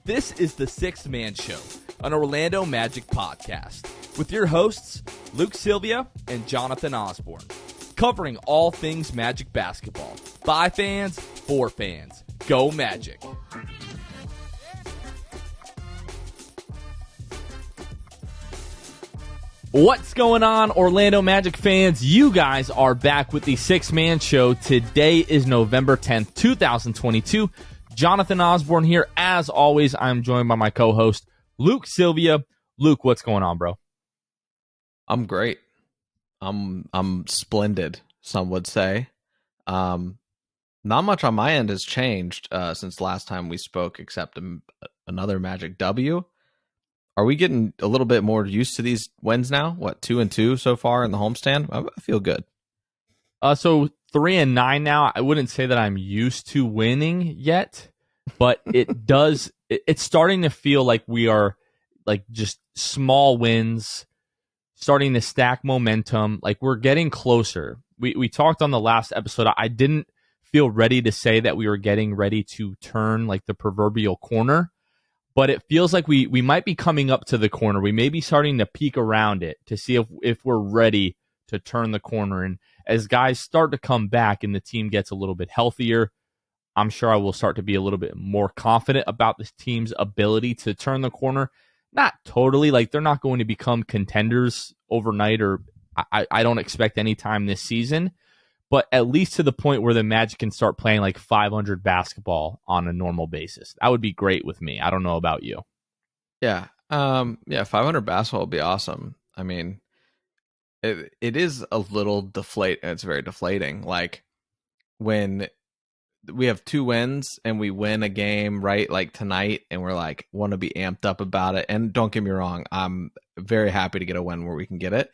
This is the Sixth Man Show, an Orlando Magic podcast, with your hosts, Luke Sylvia and Jonathan Osborne, covering all things Magic basketball. By fans, for fans. Go Magic! What's going on, Orlando Magic fans? You guys are back with the Sixth Man Show. Today is November 10th, 2022. Jonathan Osborne here. As always, I'm joined by my co-host, Luke Sylvia. Luke, what's going on, bro? I'm great. I'm splendid, some would say. Not much on my end has changed since last time we spoke, except another Magic W. Are we getting a little bit more used to these wins now? What, 2-2 so far in the homestand? I feel good. So 3-9 now. I wouldn't say that I'm used to winning yet, but it's starting to feel like we are like just small wins, starting to stack momentum. Like we're getting closer. We talked on the last episode. I didn't feel ready to say that we were getting ready to turn like the proverbial corner, but it feels like we might be coming up to the corner. We may be starting to peek around it to see if we're ready to turn the corner. And as guys start to come back and the team gets a little bit healthier, I'm sure I will start to be a little bit more confident about this team's ability to turn the corner. Not totally, like they're not going to become contenders overnight, or I don't expect any time this season, but at least to the point where the Magic can start playing like 500 basketball on a normal basis. That would be great with me. I don't know about you. Yeah. 500 basketball would be awesome. I mean, it is a little it's very deflating. Like when we have 2 wins and we win a game, right? Like tonight, and we're like, want to be amped up about it. And don't get me wrong, I'm very happy to get a win where we can get it.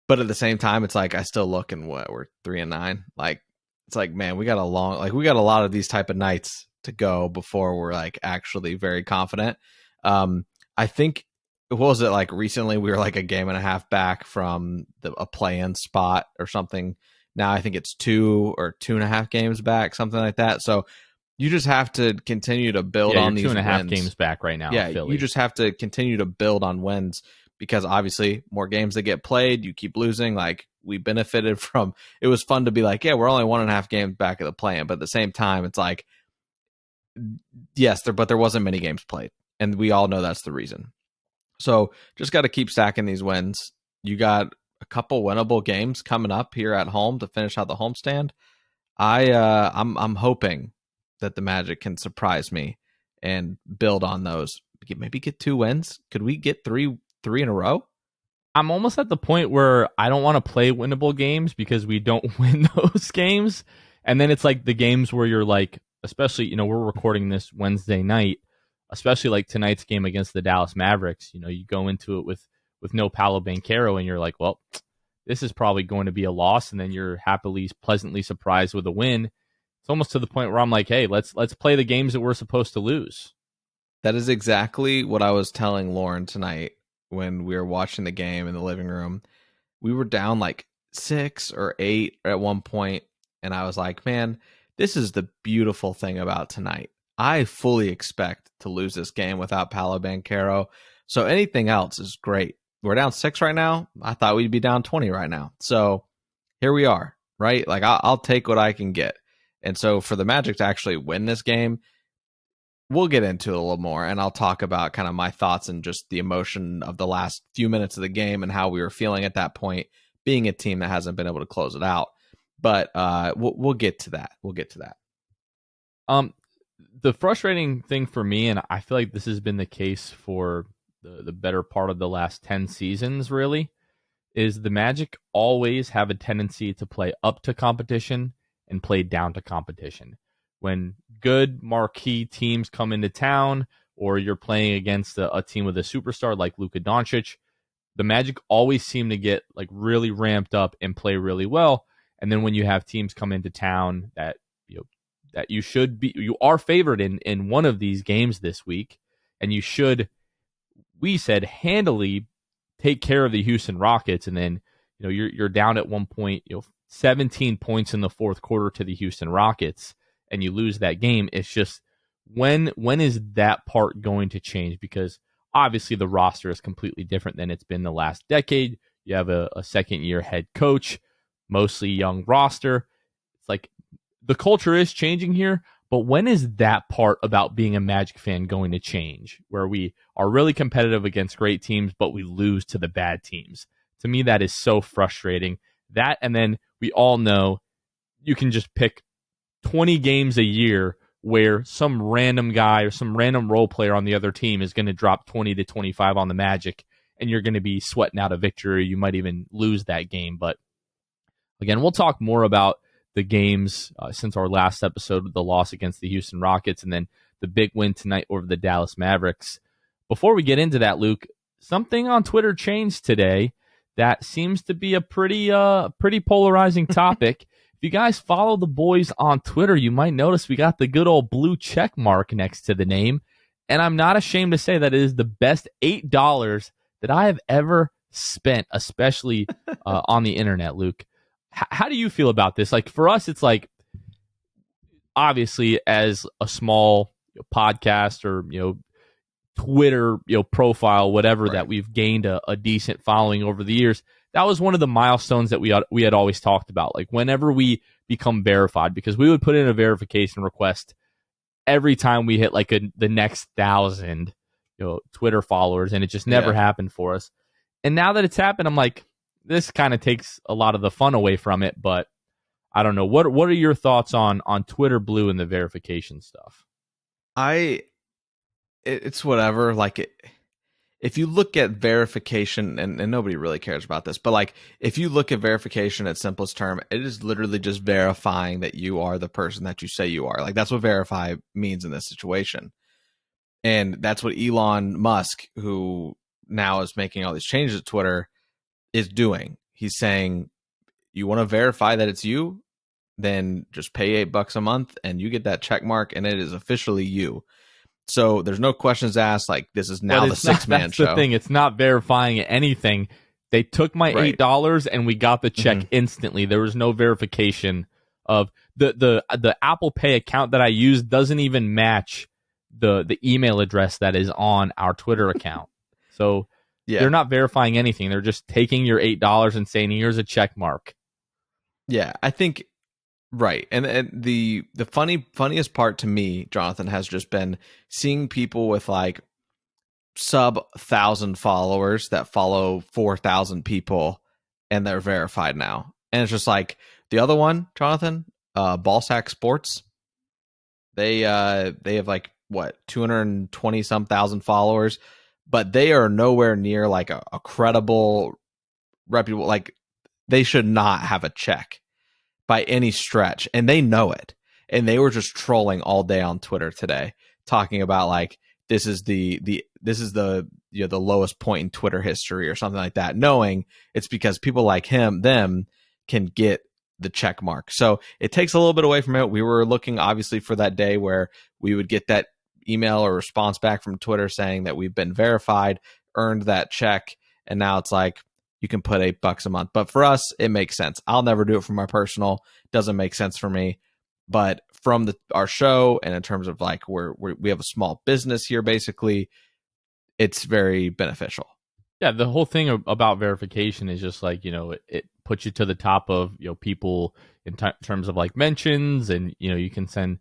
But at the same time, it's like I still look and we're 3-9. Like it's like, man, we got a lot of these type of nights to go before we're like actually very confident. I think what was it like recently? We were like a game and a half back from a play-in spot or something. Now I think it's 2 or 2.5 games back, something like that. So you just have to continue to build on these 2.5 games back right now. Yeah, you just have to continue to build on wins, because obviously more games that get played, you keep losing. Like we benefited from, it was fun to be like, yeah, we're only 1.5 games back of the play-in, but at the same time, it's like, yes, but there wasn't many games played, and we all know that's the reason. So just got to keep stacking these wins. You got a couple winnable games coming up here at home to finish out the homestand. I'm hoping that the Magic can surprise me and build on those. Maybe get 2 wins. Could we get three in a row? I'm almost at the point where I don't want to play winnable games because we don't win those games. And then it's like the games where you're like, especially, we're recording this Wednesday night, especially like tonight's game against the Dallas Mavericks. You go into it with no Paolo Banchero, and you're like, well, this is probably going to be a loss, and then you're pleasantly surprised with a win. It's almost to the point where I'm like, hey, let's play the games that we're supposed to lose. That is exactly what I was telling Lauren tonight when we were watching the game in the living room. We were down like 6 or 8 at one point, and I was like, man, this is the beautiful thing about tonight. I fully expect to lose this game without Paolo Banchero, so anything else is great. We're down 6 right now. I thought we'd be down 20 right now. So here we are, right? Like I'll take what I can get. And so for the Magic to actually win this game, we'll get into it a little more, and I'll talk about kind of my thoughts and just the emotion of the last few minutes of the game and how we were feeling at that point, being a team that hasn't been able to close it out. But we'll get to that. We'll get to that. The frustrating thing for me, and I feel like this has been the case for the better part of the last 10 seasons, really, is the Magic always have a tendency to play up to competition and play down to competition. When good marquee teams come into town, or you're playing against a team with a superstar like Luka Doncic, the Magic always seem to get like really ramped up and play really well. And then when you have teams come into town that you are favored in one of these games this week, and you should, we said, handily take care of the Houston Rockets, and then you're down at one point 17 points in the fourth quarter to the Houston Rockets, and you lose that game. It's just when is that part going to change? Because obviously the roster is completely different than it's been the last decade. You have a second year head coach, mostly young roster. It's like the culture is changing here, but when is that part about being a Magic fan going to change, where we are really competitive against great teams, but we lose to the bad teams? To me, that is so frustrating. That, and then we all know you can just pick 20 games a year where some random guy or some random role player on the other team is going to drop 20 to 25 on the Magic, and you're going to be sweating out a victory. You might even lose that game. But again, we'll talk more about the games since our last episode, the loss against the Houston Rockets, and then the big win tonight over the Dallas Mavericks. Before we get into that, Luke, something on Twitter changed today that seems to be a pretty polarizing topic. If you guys follow the boys on Twitter, you might notice we got the good old blue check mark next to the name. And I'm not ashamed to say that it is the best $8 that I have ever spent, especially on the internet, Luke. How do you feel about this? Like, for us, it's like, obviously, as a small podcast or, Twitter, profile, whatever, right, that we've gained a decent following over the years. That was one of the milestones that we had always talked about. Like, whenever we become verified, because we would put in a verification request every time we hit like the next 1,000, Twitter followers, and it just never happened for us. And now that it's happened, I'm like, this kind of takes a lot of the fun away from it. But I don't know. What are your thoughts on Twitter Blue and the verification stuff? It's whatever. Like, if you look at verification, and nobody really cares about this, but like, if you look at verification at simplest term, it is literally just verifying that you are the person that you say you are. Like, that's what verify means in this situation. And that's what Elon Musk, who now is making all these changes at Twitter, is doing. He's saying, you want to verify that it's you, then just pay $8 a month and you get that check mark, and it is officially you. So there's no questions asked. Like, this is now the 6-man show. That's the thing. It's not verifying anything. They took my $8 and we got the check instantly. There was no verification of the Apple Pay account that I use doesn't even match the email address that is on our Twitter account. So they're not verifying anything. They're just taking your $8 and saying, here's a check mark. Yeah, I think right. And the funniest part to me, Jonathan, has just been seeing people with like sub 1,000 followers that follow 4,000 people, and they're verified now. And it's just like the other one, Jonathan, Ballsack Sports. They have like what, 220 some thousand followers, but they are nowhere near like a credible, reputable. Like, they should not have a check by any stretch, and they know it. And they were just trolling all day on Twitter today, talking about like, this is the lowest point in Twitter history or something like that, knowing it's because people like them can get the check mark. So it takes a little bit away from it. We were looking obviously for that day where we would get that email or response back from Twitter saying that we've been verified, earned that check, and now it's like, you can put $8 a month. But for us, it makes sense. I'll never do it for my personal. Doesn't make sense for me. But from our show, and in terms of like we have a small business here, basically, it's very beneficial. Yeah, the whole thing about verification is just like, it puts you to the top of, people in terms of like mentions, and, you can send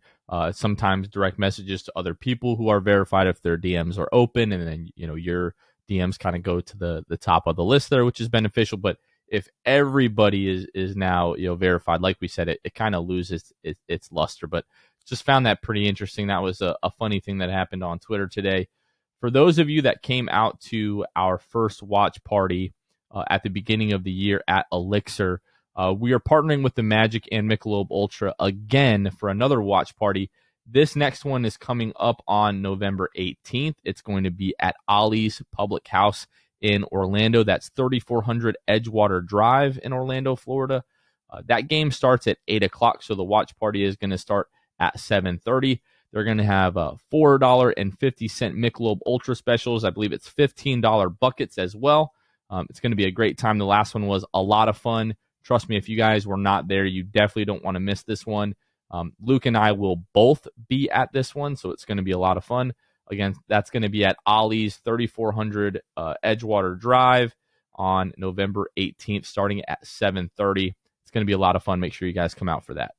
sometimes direct messages to other people who are verified if their DMs are open, and then, your DMs kind of go to the top of the list there, which is beneficial. But if everybody is now verified, like we said, it kind of loses its luster. But just found that pretty interesting. That was a funny thing that happened on Twitter today. For those of you that came out to our first watch party at the beginning of the year at Elixir, we are partnering with the Magic and Michelob Ultra again for another watch party. This next one is coming up on November 18th. It's going to be at Ollie's Public House in Orlando. That's 3400 Edgewater Drive in Orlando, Florida. That game starts at 8 o'clock, so the watch party is going to start at 7:30. They're going to have $4.50 Michelob Ultra specials. I believe it's $15 buckets as well. It's going to be a great time. The last one was a lot of fun. Trust me, if you guys were not there, you definitely don't want to miss this one. Luke and I will both be at this one, so it's going to be a lot of fun. Again, that's going to be at Ollie's 3400 Edgewater Drive on November 18th, starting at 7:30. It's going to be a lot of fun. Make sure you guys come out for that.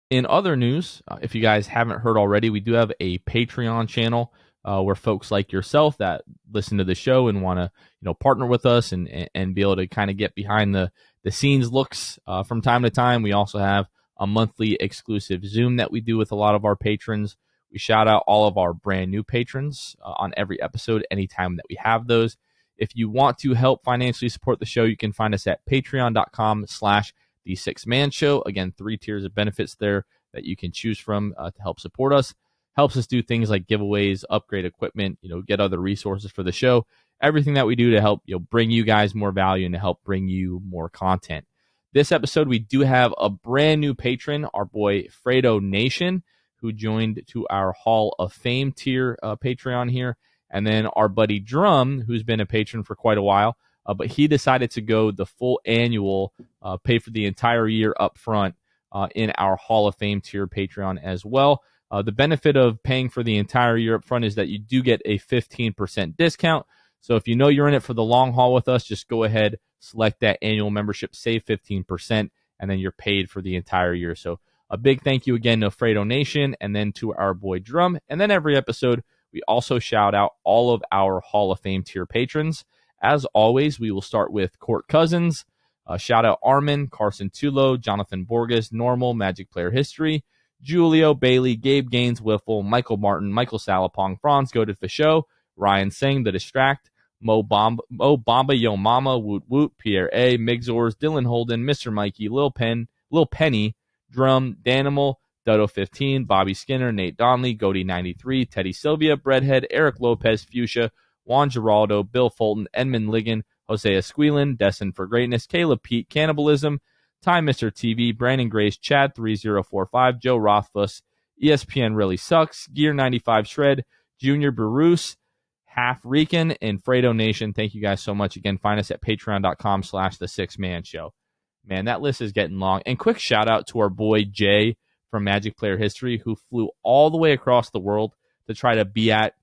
In other news, if you guys haven't heard already, we do have a Patreon channel where folks like yourself that listen to the show and want to, partner with us and be able to kind of get behind the scenes looks from time to time. We also have a monthly exclusive Zoom that we do with a lot of our patrons. We shout out all of our brand new patrons on every episode anytime that we have those. If you want to help financially support the show, you can find us at patreon.com/The Six Man Show. Again, 3 tiers of benefits there that you can choose from to help support us. Helps us do things like giveaways, upgrade equipment, get other resources for the show. Everything that we do to help bring you guys more value and to help bring you more content. This episode, we do have a brand new patron, our boy Fredo Nation, who joined to our Hall of Fame tier Patreon here. And then our buddy Drum, who's been a patron for quite a while, but he decided to go the full annual, pay for the entire year up front in our Hall of Fame tier Patreon as well. The benefit of paying for the entire year up front is that you do get a 15% discount. So if you know you're in it for the long haul with us, just go ahead, select that annual membership, save 15%, and then you're paid for the entire year. So a big thank you again to Fredo Nation and then to our boy Drum. And then every episode, we also shout out all of our Hall of Fame tier patrons. As always, we will start with Court Cousins. Shout out Armin, Carson Tulo, Jonathan Borges, Normal, Magic Player History, Julio, Bailey, Gabe Gaines, Wiffle, Michael Martin, Michael Salapong, Franz Goated Fichot, Ryan Singh, The Distract, Mo Bamba, Yo Mama, Woot Woot, Pierre A, Migzors, Dylan Holden, Mr. Mikey, Lil Penny, Drum, Danimal, Dutto15, Bobby Skinner, Nate Donley, Goaty 93, Teddy Sylvia, Breadhead, Eric Lopez, Fuchsia, Juan Giraldo, Bill Fulton, Edmund Ligon, Hosea Squealin, Destined for Greatness, Caleb Pete, Cannibalism, Time Mr. TV, Brandon Grace, Chad 3045, Joe Rothfuss, ESPN Really Sucks, Gear 95 Shred, Junior Bruce, Half Rican, and Fredo Nation. Thank you guys so much. Again, find us at patreon.com/The Six Man Show. Man, that list is getting long. And quick shout out to our boy Jay from Magic Player History, who flew all the way across the world to try to be at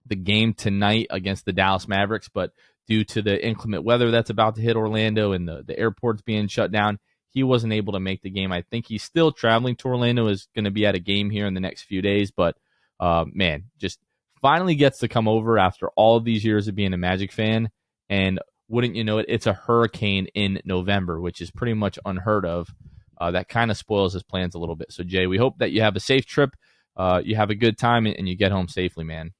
the game tonight against the Dallas Mavericks, but due to the inclement weather that's about to hit Orlando and the airports being shut down, he wasn't able to make the game. I think he's still traveling to Orlando, is going to be at a game here in the next few days, but man, just finally gets to come over after all of these years of being a Magic fan, and wouldn't you know it, it's a hurricane in November, which is pretty much unheard of. That kind of spoils his plans a little bit. So, Jay, we hope that you have a safe trip, you have a good time, and you get home safely, man.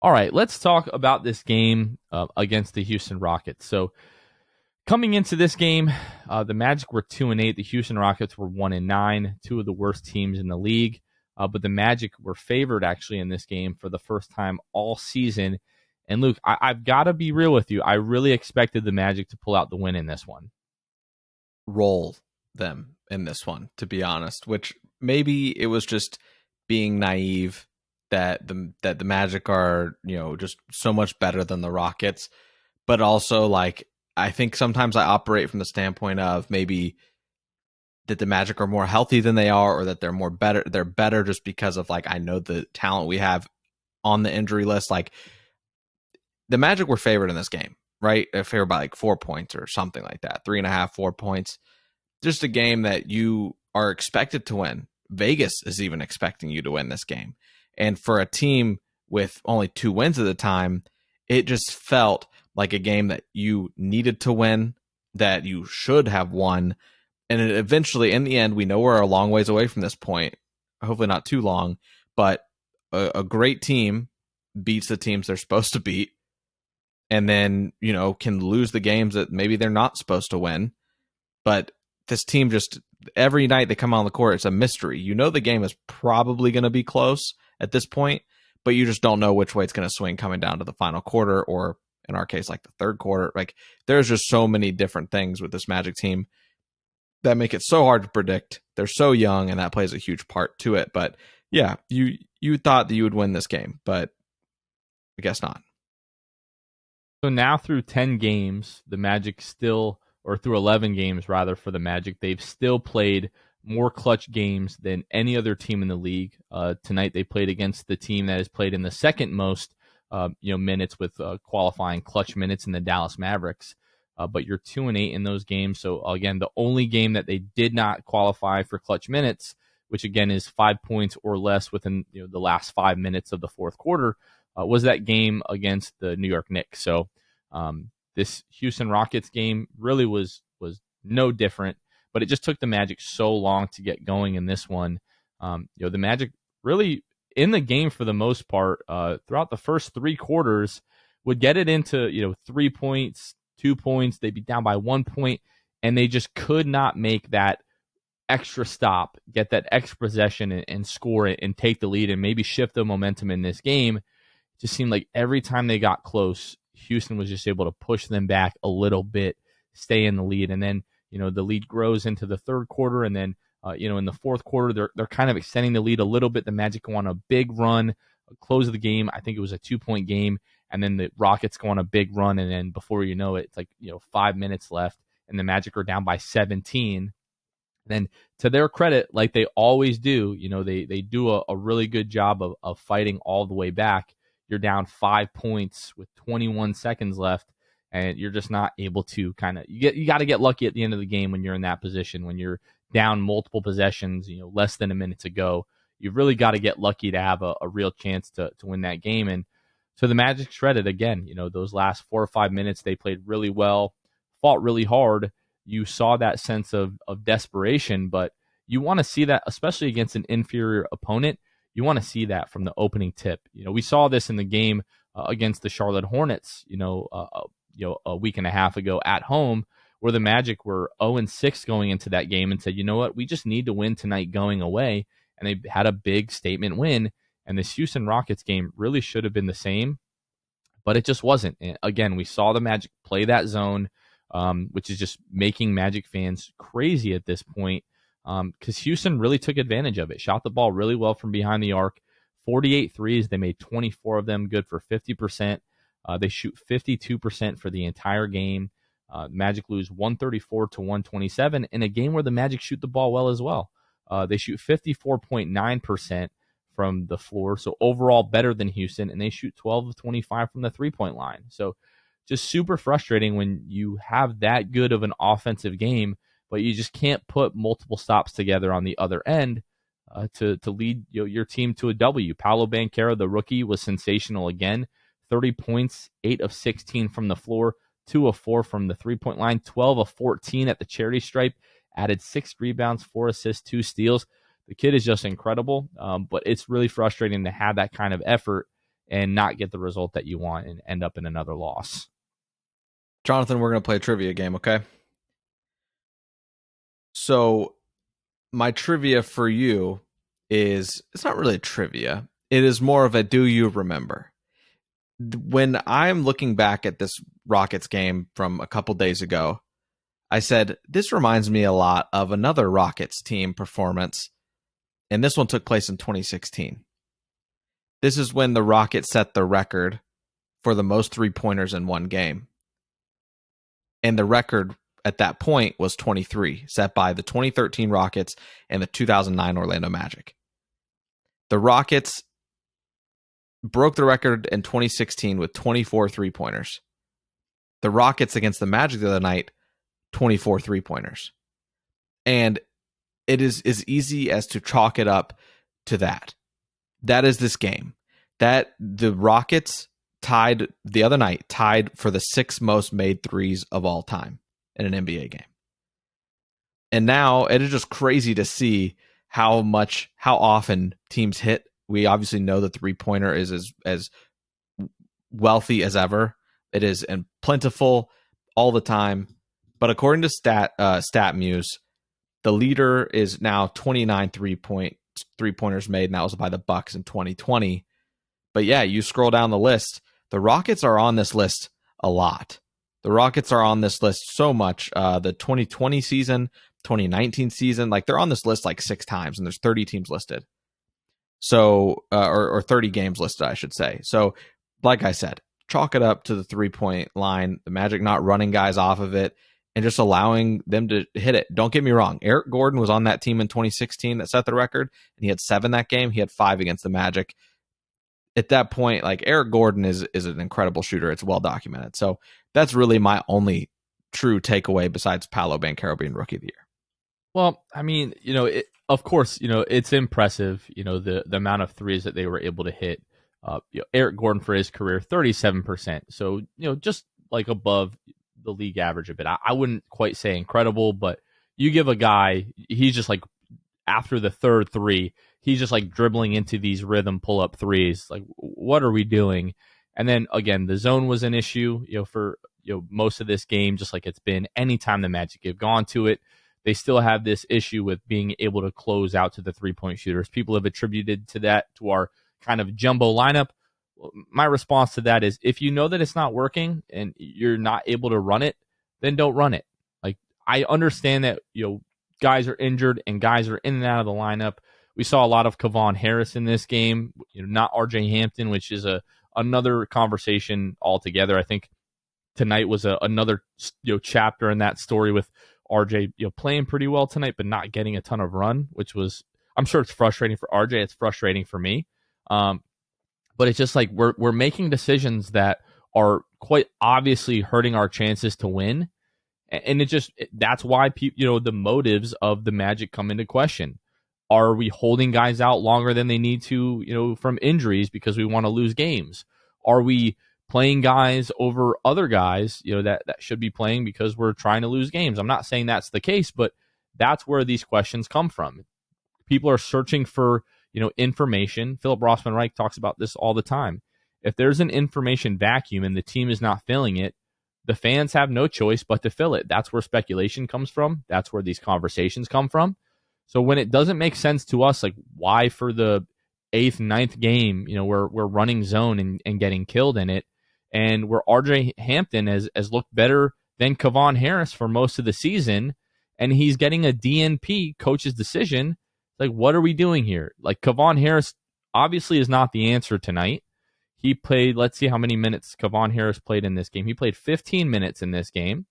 All right, let's talk about this game against the Houston Rockets. So, coming into this game, the Magic were 2-8. The Houston Rockets were 1-9, 2 of the worst teams in the league. But the Magic were favored actually in this game for the first time all season. And Luke, I've got to be real with you. I really expected the Magic to pull out the win in this one. Roll them in this one, to be honest, which maybe it was just being naive that the Magic are, just so much better than the Rockets. But also, like, I think sometimes I operate from the standpoint of maybe that the Magic are more healthy than they are, or that they're better just because of, like, I know the talent we have on the injury list. Like, the Magic were favored in this game, right? Favored by like 4 points or something like that, 3.5, 4 points. Just a game that you are expected to win. Vegas is even expecting you to win this game. And for a team with only 2 wins at the time, it just felt like a game that you needed to win, that you should have won. And it eventually, in the end, we know we're a long ways away from this point, hopefully not too long, but a great team beats the teams they're supposed to beat, and then, can lose the games that maybe they're not supposed to win. But this team just, every night they come on the court, it's a mystery. The game is probably going to be close at this point, but you just don't know which way it's going to swing coming down to the final quarter, or in our case, like the third quarter. Like, there's just so many different things with this Magic team that make it so hard to predict. They're so young, and that plays a huge part to it. But yeah, you thought that you would win this game, but I guess not. So now through 10 games, the Magic or through 11 games rather for the Magic, they've still played more clutch games than any other team in the league. Tonight they played against the team that has played in the second most minutes with qualifying clutch minutes in the Dallas Mavericks. But you're 2-8 in those games. So again, the only game that they did not qualify for clutch minutes, which again is 5 points or less within the last 5 minutes of the fourth quarter, was that game against the New York Knicks. So this Houston Rockets game really was no different, but it just took the Magic so long to get going in this one. The Magic really in the game for the most part throughout the first 3 quarters would get it into 3 points, 2 points. They'd be down by 1 point, and they just could not make that extra stop, get that extra possession and score it and take the lead and maybe shift the momentum in this game. It just seemed like every time they got close, Houston was just able to push them back a little bit, stay in the lead, and then the lead grows into the third quarter, and then in the fourth quarter they're kind of extending the lead a little bit. The Magic go on a big run, close of the game. I think it was a 2-point game, and then the Rockets go on a big run, and then before you know it, it's like 5 minutes left, and the Magic are down by 17. Then, to their credit, like they always do, they do a really good job of fighting all the way back. You're down 5 points with 21 seconds left, and you're just not able to you got to get lucky at the end of the game when you're in that position, when you're down multiple possessions, less than a minute to go. You've really got to get lucky to have a real chance to win that game. And to the Magic's credit, again, those last 4 or 5 minutes, they played really well, fought really hard. You saw that sense of desperation, but you want to see that, especially against an inferior opponent. You want to see that from the opening tip. We saw this in the game against the Charlotte Hornets, a week and a half ago at home, where the Magic were 0-6 going into that game and said, you know what, we just need to win tonight going away. And they had a big statement win. And this Houston Rockets game really should have been the same, but it just wasn't. And again, we saw the Magic play that zone, which is just making Magic fans crazy at this point, because Houston really took advantage of it, shot the ball really well from behind the arc, 48 threes. They made 24 of them, good for 50%. They shoot 52% for the entire game. Magic lose 134-127 in a game where the Magic shoot the ball well as well. They shoot 54.9% from the floor, so overall better than Houston, and they shoot 12 of 25 from the three-point line. So just super frustrating when you have that good of an offensive game, but you just can't put multiple stops together on the other end to lead your team to a W. Paolo Banchero, the rookie, was sensational again. 30 points, 8 of 16 from the floor, 2 of 4 from the three-point line, 12 of 14 at the charity stripe, added 6 rebounds, 4 assists, 2 steals. The kid is just incredible, but it's really frustrating to have that kind of effort and not get the result that you want and end up in another loss. Jonathan, we're going to play a trivia game, okay? So my trivia for you is, it's not really trivia. It is more of a do you remember? When I'm looking back at this Rockets game from a couple days ago, I said, this reminds me a lot of another Rockets team performance, and this one took place in 2016. This is when the Rockets set the record for the most three-pointers in one game. And the record at that point was 23, set by the 2013 Rockets and the 2009 Orlando Magic. The Rockets broke the record in 2016 with 24 three-pointers. The Rockets against the Magic the other night, 24 three-pointers. And it is as easy as to chalk it up to that. That is this game. That the Rockets tied the other night, tied for the 6th most made threes of all time in an NBA game. And now it is just crazy to see how often teams hit. We obviously know that the three-pointer is as wealthy as ever. It is and plentiful all the time. But according to StatMuse, the leader is now 29 three-pointers made, and that was by the Bucks in 2020. But yeah, you scroll down the list, the Rockets are on this list a lot. The Rockets are on this list so much. The 2020 season, 2019 season, like they're on this list like 6 times, and there's 30 teams listed. So, or 30 games listed, I should say. So, like I said, chalk it up to the three-point line, the Magic not running guys off of it, and just allowing them to hit it. Don't get me wrong. Eric Gordon was on that team in 2016 that set the record, and he had 7 that game. He had 5 against the Magic. At that point, like, Eric Gordon is an incredible shooter. It's well documented. So that's really my only true takeaway besides Paolo Banchero being Rookie of the Year. Well, I mean, of course, it's impressive, the amount of threes that they were able to hit. Eric Gordon for his career, 37%. So, just like above the league average a bit. I wouldn't quite say incredible, but you give a guy, he's just like, after the third three, he's just like dribbling into these rhythm pull up threes. Like, what are we doing? And then again, the zone was an issue, for most of this game, just like it's been anytime the Magic have gone to it. They still have this issue with being able to close out to the 3-point shooters. People have attributed to that to our kind of jumbo lineup. My response to that is, if you know that it's not working and you're not able to run it, then don't run it. Like, I understand that, guys are injured and guys are in and out of the lineup. We saw a lot of Kevon Harris in this game, not RJ Hampton, which is another conversation altogether. I think tonight was another chapter in that story with RJ playing pretty well tonight, but not getting a ton of run, which was, I'm sure it's frustrating for RJ. It's frustrating for me. But it's just like we're making decisions that are quite obviously hurting our chances to win. And that's why the motives of the Magic come into question. Are we holding guys out longer than they need to, from injuries because we want to lose games? Are we playing guys over other guys, that should be playing because we're trying to lose games? I'm not saying that's the case, but that's where these questions come from. People are searching for, information. Philip Rossman Reich talks about this all the time. If there's an information vacuum and the team is not filling it, the fans have no choice but to fill it. That's where speculation comes from. That's where these conversations come from. So when it doesn't make sense to us, like, why for the 8th, 9th game, we're running zone and getting killed in it, and where RJ Hampton has looked better than Kevon Harris for most of the season, and he's getting a DNP, coach's decision. Like, what are we doing here? Like, Kevon Harris obviously is not the answer tonight. He played, let's see how many minutes Kevon Harris played in this game. He played 15 minutes in this game.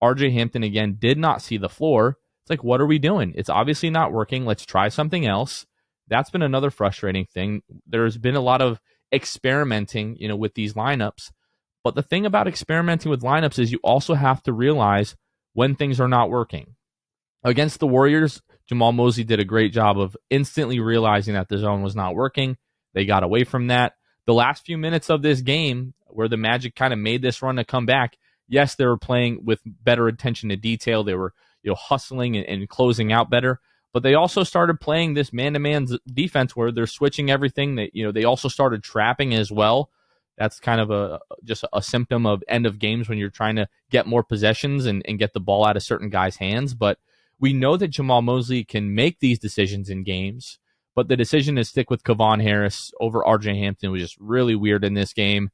RJ Hampton, again, did not see the floor. It's like, what are we doing? It's obviously not working. Let's try something else. That's been another frustrating thing. There's been a lot of experimenting, with these lineups. But the thing about experimenting with lineups is you also have to realize when things are not working. Against the Warriors, Jamal Mosley did a great job of instantly realizing that the zone was not working. They got away from that. The last few minutes of this game, where the Magic kind of made this run to come back, yes, they were playing with better attention to detail. They were, hustling and closing out better. But they also started playing this man-to-man defense where they're switching everything. They also started trapping as well. That's kind of just a symptom of end of games when you're trying to get more possessions and get the ball out of certain guys' hands. But we know that Jamal Mosley can make these decisions in games, but the decision to stick with Kevon Harris over RJ Hampton was just really weird in this game.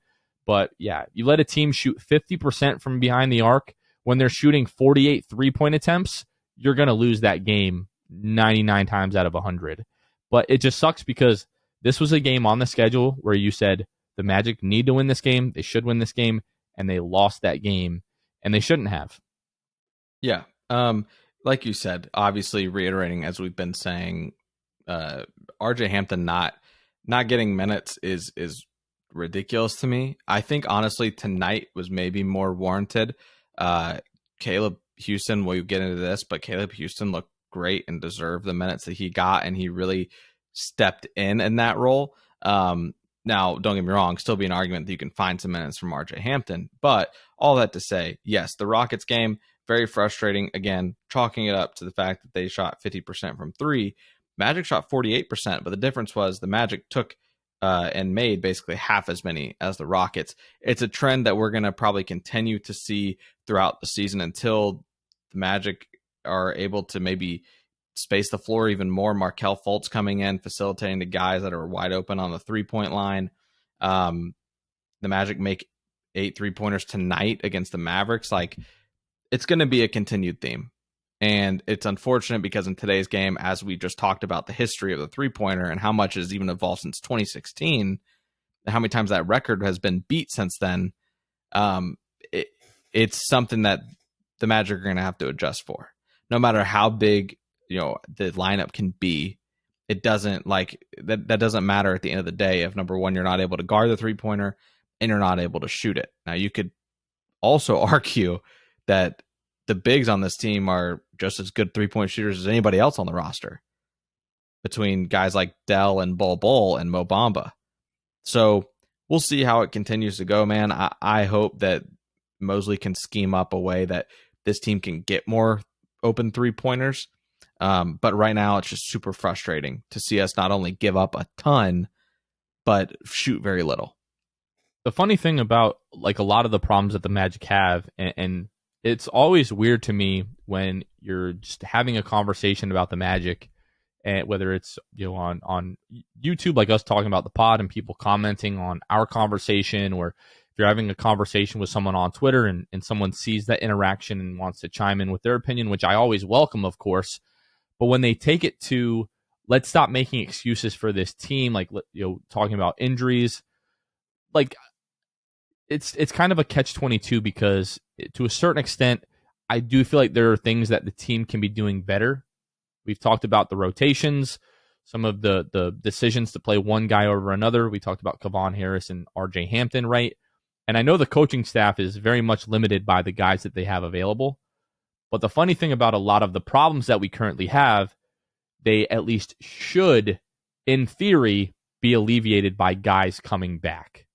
But yeah, you let a team shoot 50% from behind the arc when they're shooting 48 3-point attempts, you're going to lose that game 99 times out of 100. But it just sucks because this was a game on the schedule where you said the Magic need to win this game, they should win this game, and they lost that game, and they shouldn't have. Yeah. Like you said, obviously reiterating as we've been saying, RJ Hampton not getting minutes is ridiculous to me. I think honestly tonight was maybe more warranted. Caleb Houston, we'll get into this, but Caleb Houston looked great and deserved the minutes that he got, and he really stepped in that role. Now, don't get me wrong, still be an argument that you can find some minutes from RJ Hampton, but all that to say, yes, the Rockets game, very frustrating. Again, chalking it up to the fact that they shot 50% from 3. Magic shot 48%, but the difference was the Magic took and made basically half as many as the Rockets. It's a trend that we're going to probably continue to see throughout the season until the Magic are able to maybe space the floor even more. Markelle Fultz coming in, facilitating the guys that are wide open on the 3-point line. The Magic make 8 3-pointers tonight against the Mavericks. Like, it's going to be a continued theme. And it's unfortunate because in today's game, as we just talked about the history of the 3-pointer and how much has even evolved since 2016, how many times that record has been beat since then, it's something that the Magic are going to have to adjust for. No matter how big, the lineup can be, it doesn't that doesn't matter at the end of the day if, number one, you're not able to guard the 3-pointer and you're not able to shoot it. Now, you could also argue that the bigs on this team are just as good 3-point shooters as anybody else on the roster, between guys like Dell and Bol Bol and Mo Bamba. So we'll see how it continues to go, man. I hope that Mosley can scheme up a way that this team can get more open 3-pointers. But right now it's just super frustrating to see us not only give up a ton, but shoot very little. The funny thing about like a lot of the problems that the Magic have, and it's always weird to me when you're just having a conversation about the Magic, and whether it's on YouTube, like us talking about the pod and people commenting on our conversation, or if you're having a conversation with someone on Twitter and someone sees that interaction and wants to chime in with their opinion, which I always welcome, of course. But when they take it to, let's stop making excuses for this team, like talking about injuries, like it's kind of a catch-22, because to a certain extent, I do feel like there are things that the team can be doing better. We've talked about the rotations, some of the decisions to play one guy over another. We talked about Kevon Harris and RJ Hampton, right? And I know the coaching staff is very much limited by the guys that they have available. But the funny thing about a lot of the problems that we currently have, they at least should, in theory, be alleviated by guys coming back.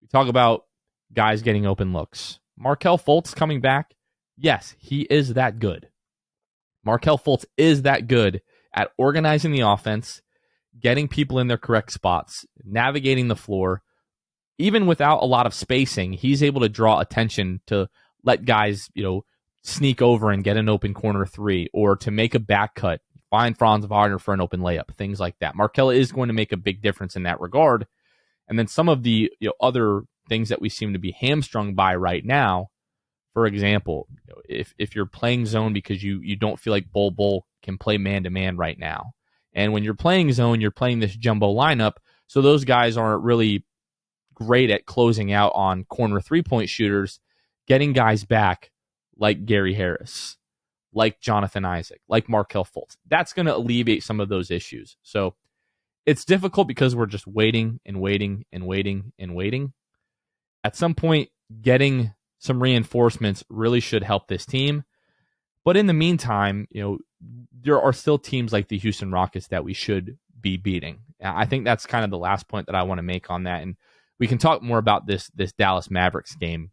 We talk about guys getting open looks. Markelle Fultz coming back, yes, he is that good. Markelle Fultz is that good at organizing the offense, getting people in their correct spots, navigating the floor. Even without a lot of spacing, he's able to draw attention to let guys, sneak over and get an open corner three, or to make a back cut, find Franz Wagner for an open layup, things like that. Markelle is going to make a big difference in that regard. And then some of the other things that we seem to be hamstrung by right now, for example, if you're playing zone because you don't feel like Bol Bol can play man-to-man right now. And when you're playing zone, you're playing this jumbo lineup, so those guys aren't really great at closing out on corner 3-point shooters. Getting guys back like Gary Harris, like Jonathan Isaac, like Markelle Fultz, that's going to alleviate some of those issues. So it's difficult because we're just waiting and waiting and waiting and waiting. At some point, getting some reinforcements really should help this team. But in the meantime, there are still teams like the Houston Rockets that we should be beating. I think that's kind of the last point that I want to make on that. And we can talk more about this Dallas Mavericks game.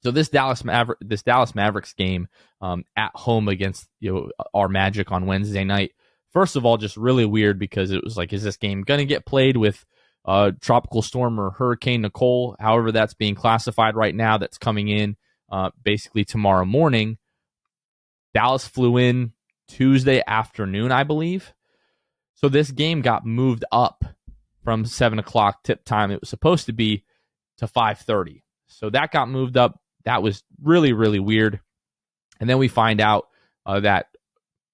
So this Dallas Mavericks game at home against our Magic on Wednesday night. First of all, just really weird, because it was like, is this game going to get played with Tropical Storm or Hurricane Nicole, however that's being classified right now, that's coming in basically tomorrow morning. Dallas flew in Tuesday afternoon, I believe. So this game got moved up from 7 o'clock tip time it was supposed to be to 5:30. So that got moved up. That was really, really weird. And then we find out that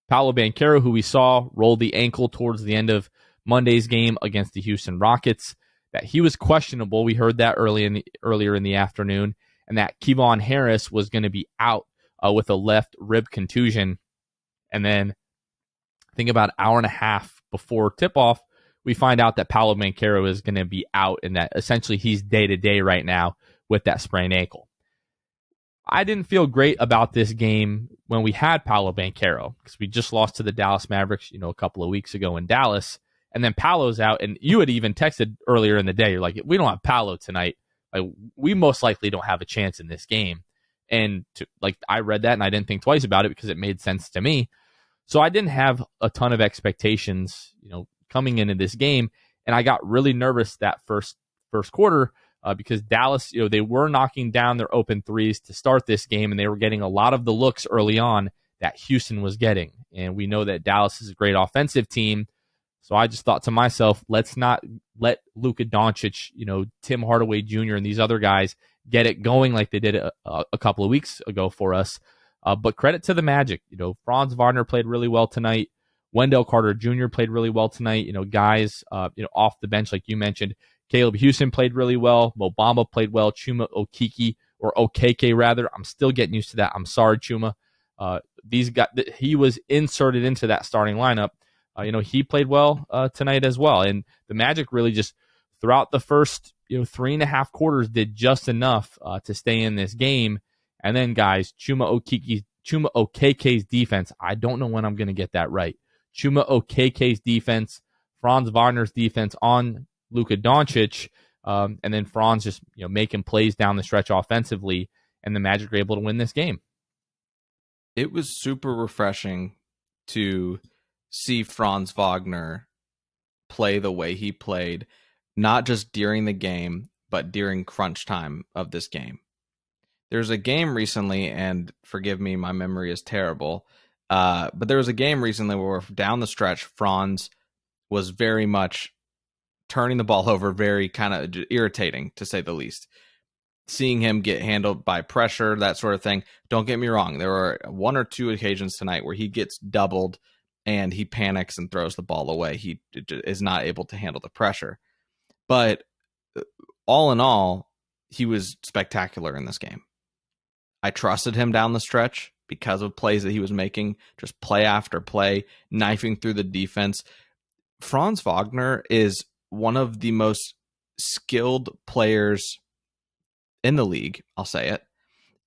Paolo Banchero, who we saw roll the ankle towards the end of Monday's game against the Houston Rockets, that he was questionable. We heard that earlier in the afternoon, and that Kevon Harris was going to be out with a left rib contusion. And then I think about an hour and a half before tip-off, we find out that Paolo Banchero is going to be out, and that essentially he's day-to-day right now with that sprained ankle. I didn't feel great about this game when we had Paolo Banchero, because we just lost to the Dallas Mavericks, a couple of weeks ago in Dallas, and then Paolo's out, and you had even texted earlier in the day, you're like, we don't have Paolo tonight. Like, we most likely don't have a chance in this game. And I read that, and I didn't think twice about it because it made sense to me. So I didn't have a ton of expectations, coming into this game, and I got really nervous that first quarter. Because Dallas, they were knocking down their open threes to start this game, and they were getting a lot of the looks early on that Houston was getting. And we know that Dallas is a great offensive team. So I just thought to myself, let's not let Luka Doncic, Tim Hardaway Jr. and these other guys get it going like they did a couple of weeks ago for us. But credit to the Magic. Franz Wagner played really well tonight. Wendell Carter Jr. played really well tonight. Guys, off the bench, like you mentioned. Caleb Houston played really well. Mo Bamba played well. Chuma Okeke or OKK rather. I'm still getting used to that. I'm sorry, Chuma. He was inserted into that starting lineup. He played well tonight as well. And the Magic really just throughout the first 3.5 quarters did just enough to stay in this game. And then, guys, Chuma Okke's defense, I don't know when I'm going to get that right. Chuma Okke's defense, Franz Wagner's defense on Luka Doncic, and then Franz just making plays down the stretch offensively, and the Magic were able to win this game. It was super refreshing to see Franz Wagner play the way he played, not just during the game, but during crunch time of this game. There's a game recently, and forgive me, my memory is terrible, but there was a game recently where down the stretch, Franz was very much turning the ball over, very kind of irritating, to say the least. Seeing him get handled by pressure, that sort of thing. Don't get me wrong. There were 1 or 2 occasions tonight where he gets doubled and he panics and throws the ball away. He is not able to handle the pressure. But all in all, he was spectacular in this game. I trusted him down the stretch because of plays that he was making, just play after play, knifing through the defense. Franz Wagner is one of the most skilled players in the league, I'll say it,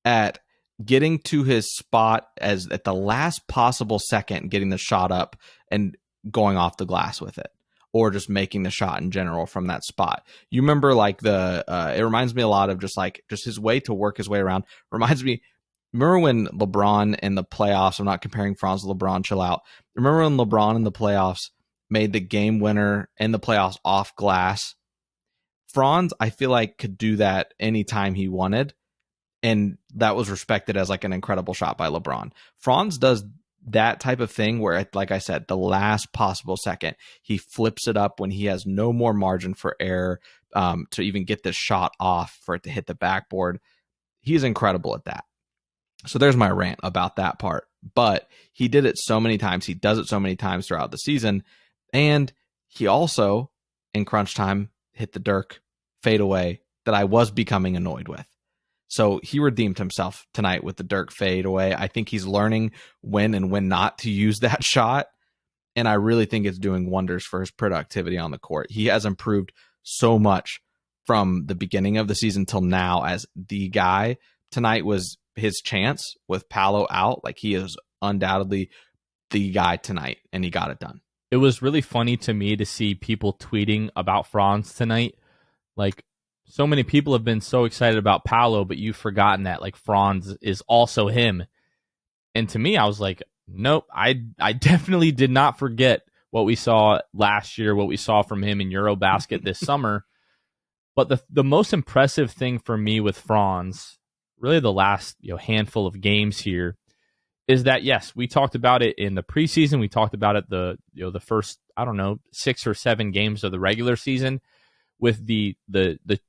at getting to his spot as at the last possible second, getting the shot up and going off the glass with it, or just making the shot in general from that spot. You remember it reminds me a lot of just his way to work his way around. Remember when LeBron in the playoffs, I'm not comparing Franz to LeBron, chill out. Remember when LeBron in the playoffs made the game winner in the playoffs off glass? Franz, I feel like, could do that anytime he wanted, and that was respected as an incredible shot by LeBron. Franz does that type of thing where, like I said, the last possible second, he flips it up when he has no more margin for error to even get the shot off for it to hit the backboard. He's incredible at that. So there's my rant about that part. But he did it so many times. He does it so many times throughout the season. And he also, in crunch time, hit the Dirk fadeaway that I was becoming annoyed with. So he redeemed himself tonight with the Dirk fadeaway. I think he's learning when and when not to use that shot. And I really think it's doing wonders for his productivity on the court. He has improved so much from the beginning of the season till now as the guy. Tonight was his chance with Paolo out. He is undoubtedly the guy tonight, and he got it done. It was really funny to me to see people tweeting about Franz tonight. So many people have been so excited about Paolo, but you've forgotten that Franz is also him. And to me, I was like, nope, I definitely did not forget what we saw last year, what we saw from him in Eurobasket this summer. But the most impressive thing for me with Franz, really the last handful of games here, is that, yes, we talked about it in the preseason. We talked about it the first, 6 or 7 games of the regular season, with the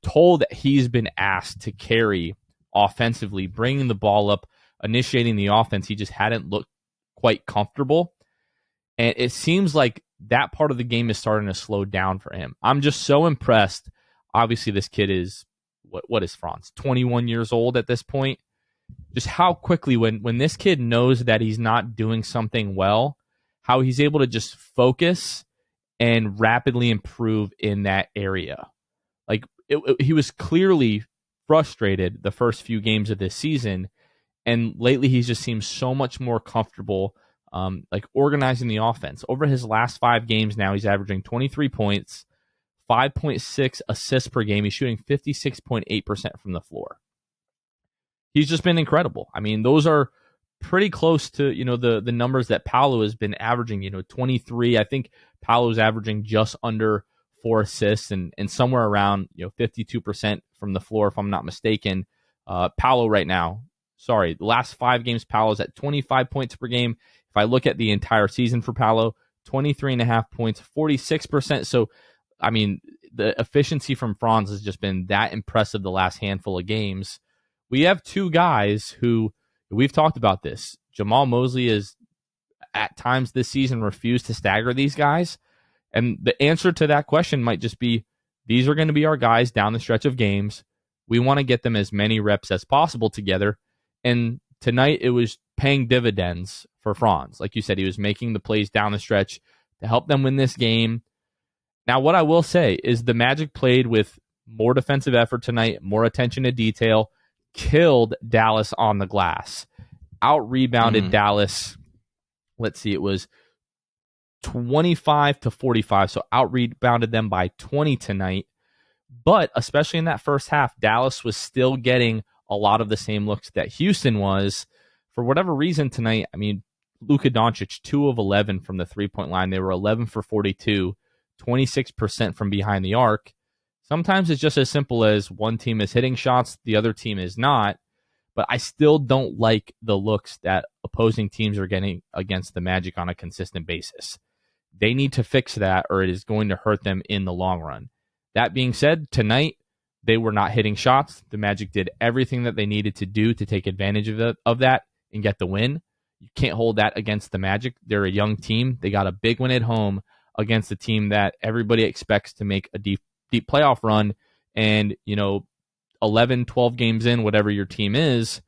toll that he's been asked to carry offensively, bringing the ball up, initiating the offense. He just hadn't looked quite comfortable. And it seems like that part of the game is starting to slow down for him. I'm just so impressed. Obviously, this kid is, what is Franz? 21 years old at this point. Just how quickly, when this kid knows that he's not doing something well, how he's able to just focus and rapidly improve in that area. He was clearly frustrated the first few games of this season, and lately he's just seemed so much more comfortable organizing the offense. Over his last 5 games now, he's averaging 23 points, 5.6 assists per game. He's shooting 56.8% from the floor. He's just been incredible. I mean, those are pretty close to, the numbers that Paolo has been averaging, 23. I think Paolo's averaging just under 4 assists and somewhere around, 52% from the floor, if I'm not mistaken. Paolo right now, the last 5 games, Paolo's at 25 points per game. If I look at the entire season for Paolo, 23.5 points, 46%. So, I mean, the efficiency from Franz has just been that impressive the last handful of games. We have 2 guys who, we've talked about this. Jamal Mosley has, at times this season, refused to stagger these guys. And the answer to that question might just be, these are going to be our guys down the stretch of games. We want to get them as many reps as possible together. And tonight it was paying dividends for Franz. Like you said, he was making the plays down the stretch to help them win this game. Now, what I will say is the Magic played with more defensive effort tonight, more attention to detail, killed Dallas on the glass, out-rebounded Dallas. Let's see, it was 25-45, so out-rebounded them by 20 tonight. But especially in that first half, Dallas was still getting a lot of the same looks that Houston was. For whatever reason tonight, I mean, Luka Doncic, 2 of 11 from the three-point line. They were 11 for 42, 26% from behind the arc. Sometimes it's just as simple as one team is hitting shots, the other team is not. But I still don't like the looks that opposing teams are getting against the Magic on a consistent basis. They need to fix that, or it is going to hurt them in the long run. That being said, tonight, they were not hitting shots. The Magic did everything that they needed to do to take advantage of that and get the win. You can't hold that against the Magic. They're a young team. They got a big win at home against a team that everybody expects to make a deep playoff run. And, 11, 12 games in, whatever your team is,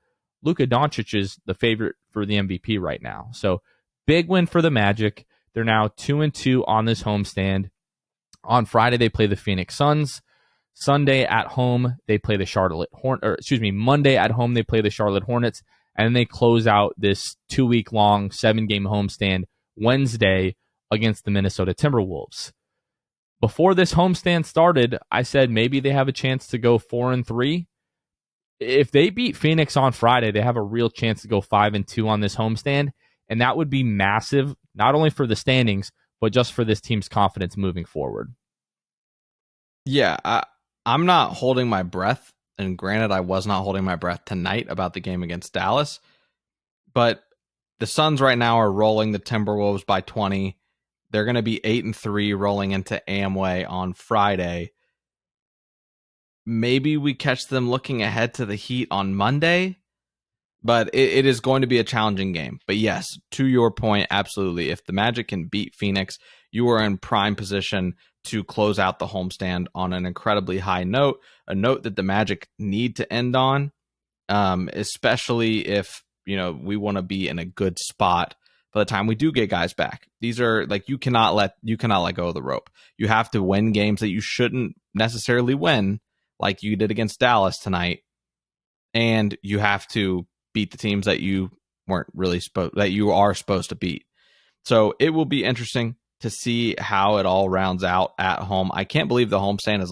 Luka Doncic is the favorite for the MVP right now. So big win for the Magic. They're now 2-2 on this homestand. On Friday, they play the Phoenix Suns. Sunday at home, they play the Monday at home, they play the Charlotte Hornets. And then they close out this 2-week-long, 7-game homestand Wednesday against the Minnesota Timberwolves. Before this homestand started, I said maybe they have a chance to go 4-3. If they beat Phoenix on Friday, they have a real chance to go 5-2 on this homestand. And that would be massive, not only for the standings, but just for this team's confidence moving forward. Yeah, I'm not holding my breath. And granted, I was not holding my breath tonight about the game against Dallas. But the Suns right now are rolling the Timberwolves by 20. They're going to be 8-3 rolling into Amway on Friday. Maybe we catch them looking ahead to the Heat on Monday. But it is going to be a challenging game. But yes, to your point, absolutely. If the Magic can beat Phoenix, you are in prime position to close out the homestand on an incredibly high note, a note that the Magic need to end on, especially if we want to be in a good spot by the time we do get guys back. These are like you cannot let go of the rope. You have to win games that you shouldn't necessarily win, like you did against Dallas tonight, and you have to beat the teams that you are supposed to beat. So it will be interesting to see how it all rounds out at home. I can't believe the homestand is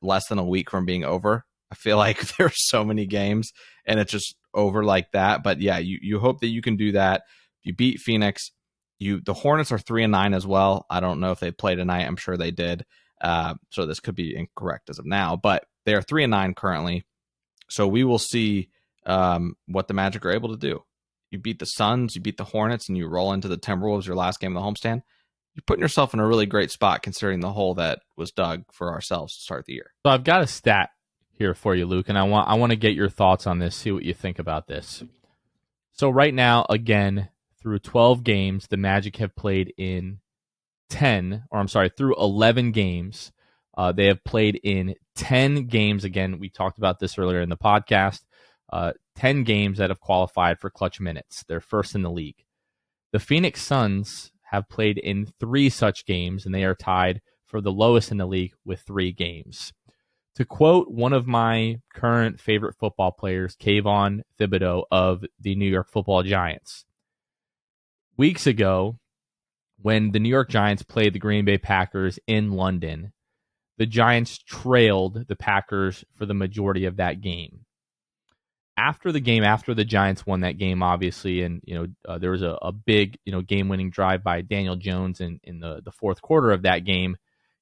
less than a week from being over. I feel like there's so many games and it's just over like that. But yeah, you hope that you can do that. If you beat Phoenix, the Hornets are 3-9 as well. I don't know if they played tonight. I'm sure they did. So this could be incorrect as of now, but they are 3-9 currently. So we will see what the Magic are able to do. You beat the Suns, you beat the Hornets, and you roll into the Timberwolves your last game of the homestand. You're putting yourself in a really great spot considering the hole that was dug for ourselves to start the year. So I've got a stat here for you, Luke, and I want to get your thoughts on this, see what you think about this. So right now, again, through 12 games, the Magic have played in through 11 games. They have played in 10 games. Again, we talked about this earlier in the podcast. 10 games that have qualified for clutch minutes. They're first in the league. The Phoenix Suns have played in 3 such games, and they are tied for the lowest in the league with 3 games. To quote one of my current favorite football players, Kayvon Thibodeau of the New York Football Giants, weeks ago, when the New York Giants played the Green Bay Packers in London, the Giants trailed the Packers for the majority of that game. After the game, after the Giants won that game, obviously, and there was a big game-winning drive by Daniel Jones in the fourth quarter of that game.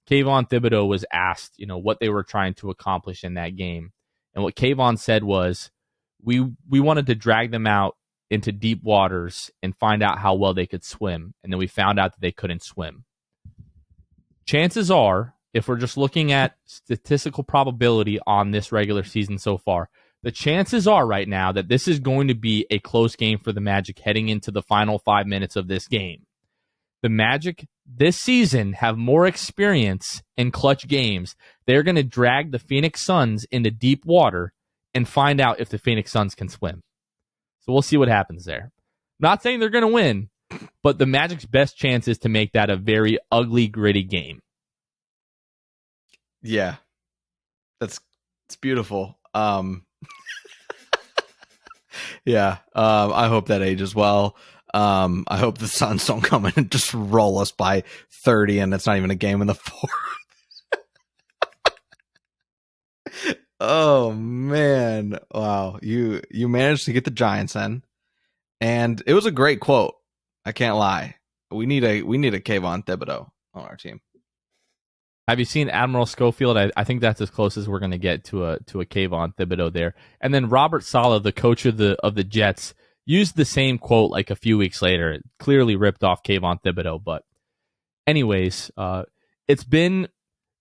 Kayvon Thibodeau was asked, what they were trying to accomplish in that game, and what Kayvon said was, "We wanted to drag them out into deep waters and find out how well they could swim, and then we found out that they couldn't swim." Chances are, if we're just looking at statistical probability on this regular season so far, the chances are right now that this is going to be a close game for the Magic heading into the final 5 minutes of this game. The Magic this season have more experience in clutch games. They're going to drag the Phoenix Suns into deep water and find out if the Phoenix Suns can swim. So we'll see what happens there. Not saying they're going to win, but the Magic's best chance is to make that a very ugly, gritty game. Yeah, it's beautiful. Yeah, I hope that ages well. I hope the Suns don't come in and just roll us by 30, and it's not even a game in the fourth. Oh man, wow! You managed to get the Giants in, and it was a great quote. I can't lie. We need a Kayvon Thibodeau on our team. Have you seen Admiral Schofield? I think that's as close as we're going to get to a Kayvon Thibodeau there. And then Robert Saleh, the coach of the Jets, used the same quote like a few weeks later. It clearly ripped off Kayvon Thibodeau. But anyways, it's been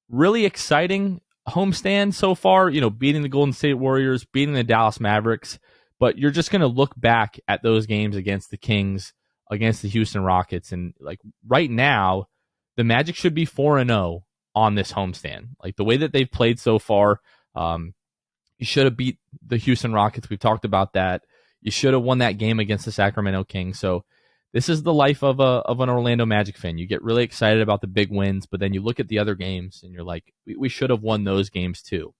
really exciting homestand so far. You know, beating the Golden State Warriors, beating the Dallas Mavericks. But you're just going to look back at those games against the Kings, against the Houston Rockets, and like right now, the Magic should be 4-0 on this homestand. Like the way that they've played so far, you should have beat the Houston Rockets. We've talked about that. You should have won that game against the Sacramento Kings. So this is the life of an Orlando Magic fan. You get really excited about the big wins, but then you look at the other games and you're like, we should have won those games too.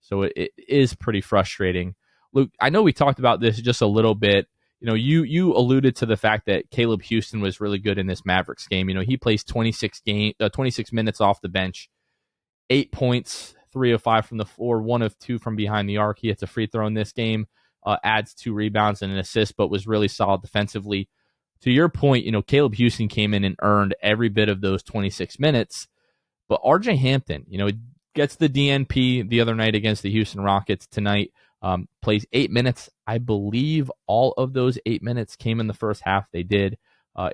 So it is pretty frustrating. Luke, I know we talked about this just a little bit. You know, you alluded to the fact that Caleb Houston was really good in this Mavericks game. You know, he plays 26 minutes off the bench, 8 points, 3 of 5 from the floor, 1 of 2 from behind the arc. He hits a free throw in this game, adds 2 rebounds and an assist, but was really solid defensively. To your point, you know, Caleb Houston came in and earned every bit of those 26 minutes. But RJ Hampton, you know, gets the DNP the other night against the Houston Rockets. Tonight, plays 8 minutes. I believe all of those 8 minutes came in the first half. They did.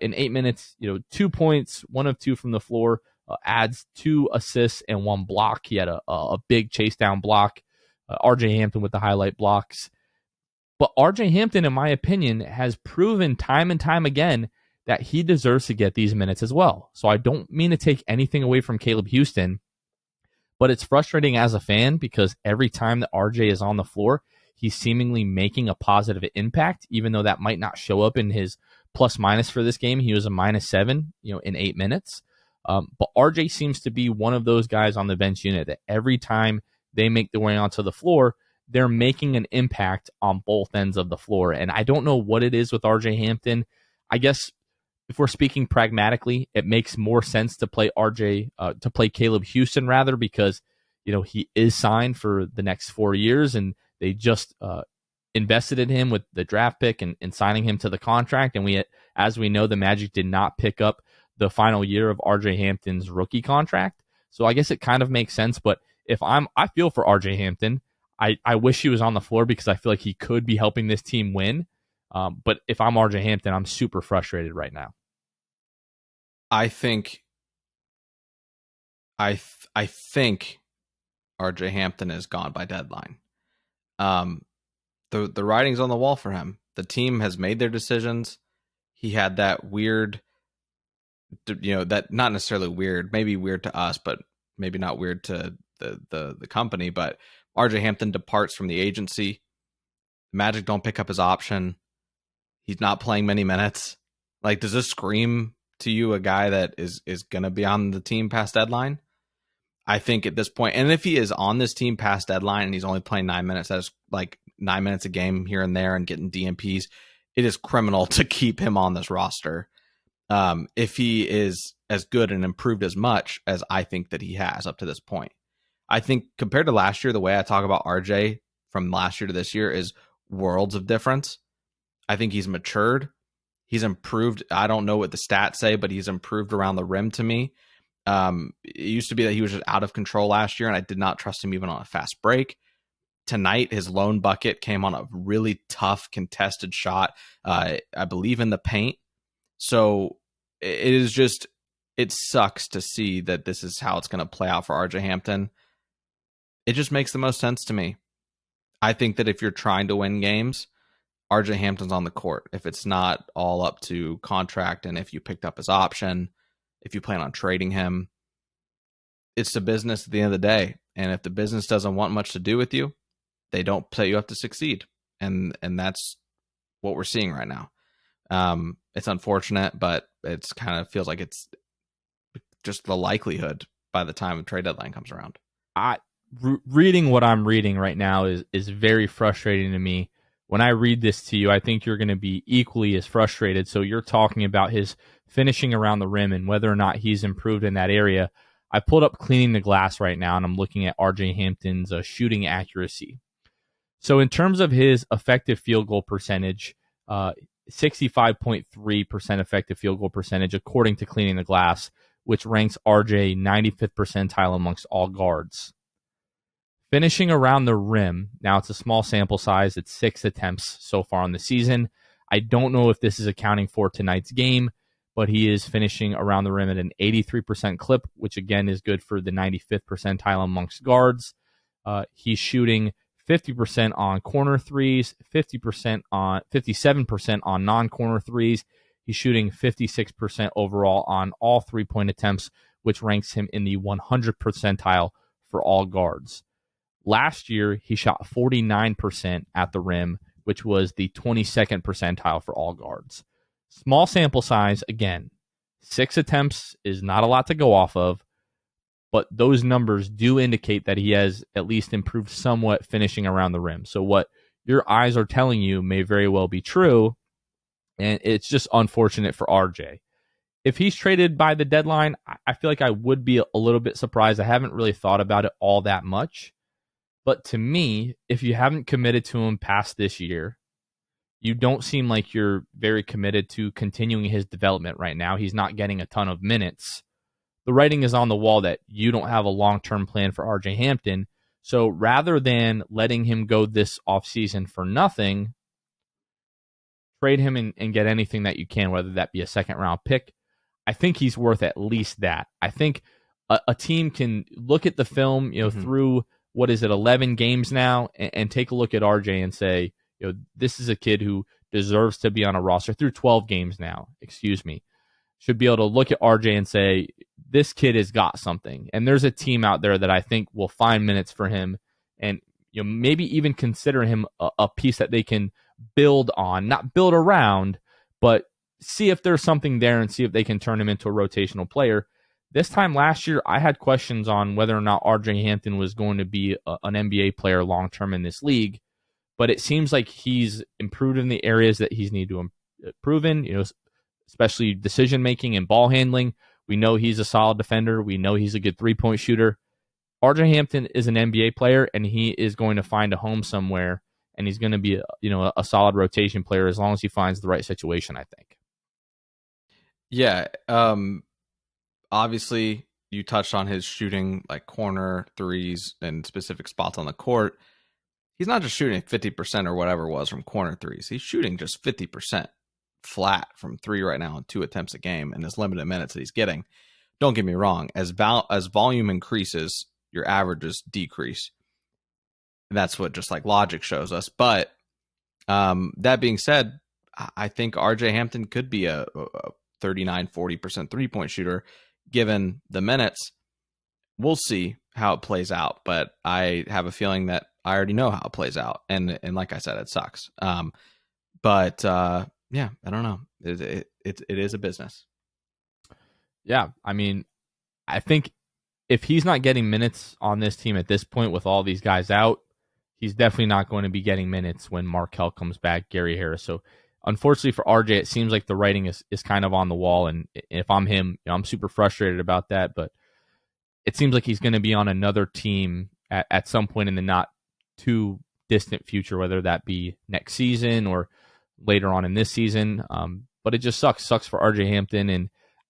In 8 minutes, you know, 2 points, 1 of 2 from the floor, adds 2 assists and 1 block. He had a big chase down block. RJ Hampton with the highlight blocks. But RJ Hampton, in my opinion, has proven time and time again that he deserves to get these minutes as well. So I don't mean to take anything away from Caleb Houston, but it's frustrating as a fan because every time that RJ is on the floor, he's seemingly making a positive impact, even though that might not show up in his plus minus for this game. He was a -7, you know, in 8 minutes. But RJ seems to be one of those guys on the bench unit that every time they make their way onto the floor, they're making an impact on both ends of the floor. And I don't know what it is with RJ Hampton. I guess if we're speaking pragmatically, it makes more sense to play Caleb Houston rather, because, you know, he is signed for the next 4 years and they just invested in him with the draft pick and signing him to the contract. And as we know, the Magic did not pick up the final year of RJ Hampton's rookie contract. So I guess it kind of makes sense. But I feel for RJ Hampton. I wish he was on the floor because I feel like he could be helping this team win. But if I'm RJ Hampton, I'm super frustrated right now. I think RJ Hampton is gone by deadline. The writing's on the wall for him. The team has made their decisions. He had that weird, you know, that not necessarily weird, maybe weird to us, but maybe not weird to the company. But RJ Hampton departs from the agency. Magic don't pick up his option. He's not playing many minutes. Like, does this scream to you a guy that is going to be on the team past deadline? I think at this point, and if he is on this team past deadline and he's only playing 9 minutes, that's like 9 minutes a game here and there and getting DNPs, it is criminal to keep him on this roster. If he is as good and improved as much as I think that he has up to this point. I think compared to last year, the way I talk about RJ from last year to this year is worlds of difference. I think he's matured. He's improved. I don't know what the stats say, but he's improved around the rim to me. It used to be that he was just out of control last year, and I did not trust him even on a fast break. Tonight, his lone bucket came on a really tough contested shot, I believe in the paint. So it is just, it sucks to see that this is how it's going to play out for RJ Hampton. It just makes the most sense to me. I think that if you're trying to win games, RJ Hampton's on the court, if it's not all up to contract, and if you picked up his option, if you plan on trading him, it's the business at the end of the day. And if the business doesn't want much to do with you, they don't set you up to succeed. And that's what we're seeing right now. It's unfortunate, but it's kind of feels like it's just the likelihood by the time the trade deadline comes around. Reading what I'm reading right now is very frustrating to me. When I read this to you, I think you're going to be equally as frustrated. So you're talking about his finishing around the rim and whether or not he's improved in that area. I pulled up Cleaning the Glass right now, and I'm looking at RJ Hampton's shooting accuracy. So in terms of his effective field goal percentage, 65.3% effective field goal percentage, according to Cleaning the Glass, which ranks RJ 95th percentile amongst all guards. Finishing around the rim, now it's a small sample size, it's 6 attempts so far on the season. I don't know if this is accounting for tonight's game, but he is finishing around the rim at an 83% clip, which again is good for the 95th percentile amongst guards. He's shooting 50% on corner threes, 57% on non-corner threes. He's shooting 56% overall on all three-point attempts, which ranks him in the 100th percentile for all guards. Last year, he shot 49% at the rim, which was the 22nd percentile for all guards. Small sample size, again, 6 attempts is not a lot to go off of, but those numbers do indicate that he has at least improved somewhat finishing around the rim. So what your eyes are telling you may very well be true, and it's just unfortunate for RJ. If he's traded by the deadline, I feel like I would be a little bit surprised. I haven't really thought about it all that much. But to me, if you haven't committed to him past this year, you don't seem like you're very committed to continuing his development right now. He's not getting a ton of minutes. The writing is on the wall that you don't have a long-term plan for RJ Hampton. So rather than letting him go this offseason for nothing, trade him and get anything that you can, whether that be a second-round pick. I think he's worth at least that. I think a team can look at the film, through, 11 games now, and take a look at RJ and say, this is a kid who deserves to be on a roster through 12 games now, should be able to look at RJ and say, this kid has got something. And there's a team out there that I think will find minutes for him and maybe even consider him a piece that they can build on, not build around, but see if there's something there and see if they can turn him into a rotational player. This time last year, I had questions on whether or not RJ Hampton was going to be an NBA player long-term in this league, but it seems like he's improved in the areas that he's needed to improve in, especially decision-making and ball handling. We know he's a solid defender. We know he's a good three-point shooter. RJ Hampton is an NBA player, and he is going to find a home somewhere, and he's going to be a solid rotation player as long as he finds the right situation, I think. Yeah, obviously, you touched on his shooting, like corner threes and specific spots on the court. He's not just shooting 50% or whatever it was from corner threes. He's shooting just 50% flat from three right now on 2 attempts a game in his limited minutes that he's getting. Don't get me wrong. As volume increases, your averages decrease. And that's what just like logic shows us. But that being said, I think RJ Hampton could be a 39-40% three-point shooter given the minutes. We'll see how it plays out, but I have a feeling that I already know how it plays out, and like I said, it sucks. But yeah, I don't know. It is a business. Yeah, I mean, I think if he's not getting minutes on this team at this point with all these guys out, he's definitely not going to be getting minutes when Markelle comes back, Gary Harris. So unfortunately for RJ, it seems like the writing is kind of on the wall. And if I'm him, I'm super frustrated about that. But it seems like he's going to be on another team at some point in the not too distant future, whether that be next season or later on in this season. But it just sucks for RJ Hampton. And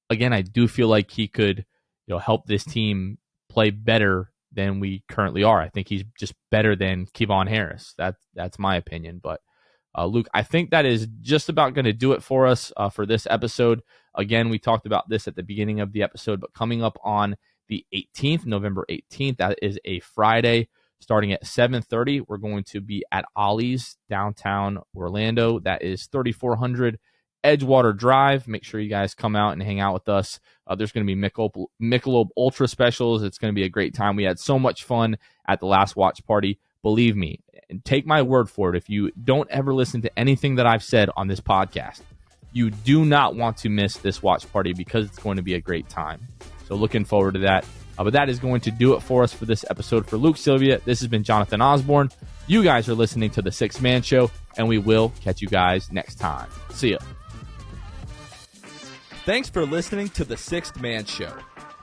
again, I do feel like he could help this team play better than we currently are. I think he's just better than Kevon Harris. That's my opinion. But Luke, I think that is just about going to do it for us for this episode. Again, we talked about this at the beginning of the episode, but coming up on the 18th, November 18th, that is a Friday. starting at 7:30. We're going to be at Ollie's downtown Orlando. That is 3400 Edgewater Drive. Make sure you guys come out and hang out with us. There's going to be Michelob Ultra specials. It's going to be a great time. We had so much fun at the last watch party. Believe me, and take my word for it, if you don't ever listen to anything that I've said on this podcast, you do not want to miss this watch party because it's going to be a great time. So looking forward to that. But that is going to do it for us for this episode. For Luke Sylvia, this has been Jonathan Osborne. You guys are listening to The Sixth Man Show, and we will catch you guys next time. See ya. Thanks for listening to The Sixth Man Show.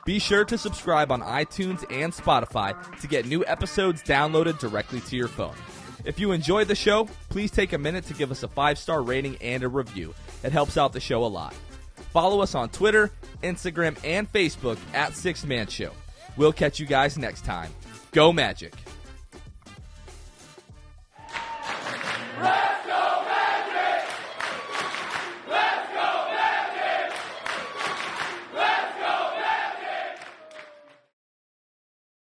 Be sure to subscribe on iTunes and Spotify to get new episodes downloaded directly to your phone. If you enjoyed the show, please take a minute to give us a 5-star rating and a review. It helps out the show a lot. Follow us on Twitter, Instagram, and Facebook at Sixth Man Show. We'll catch you guys next time. Go Magic!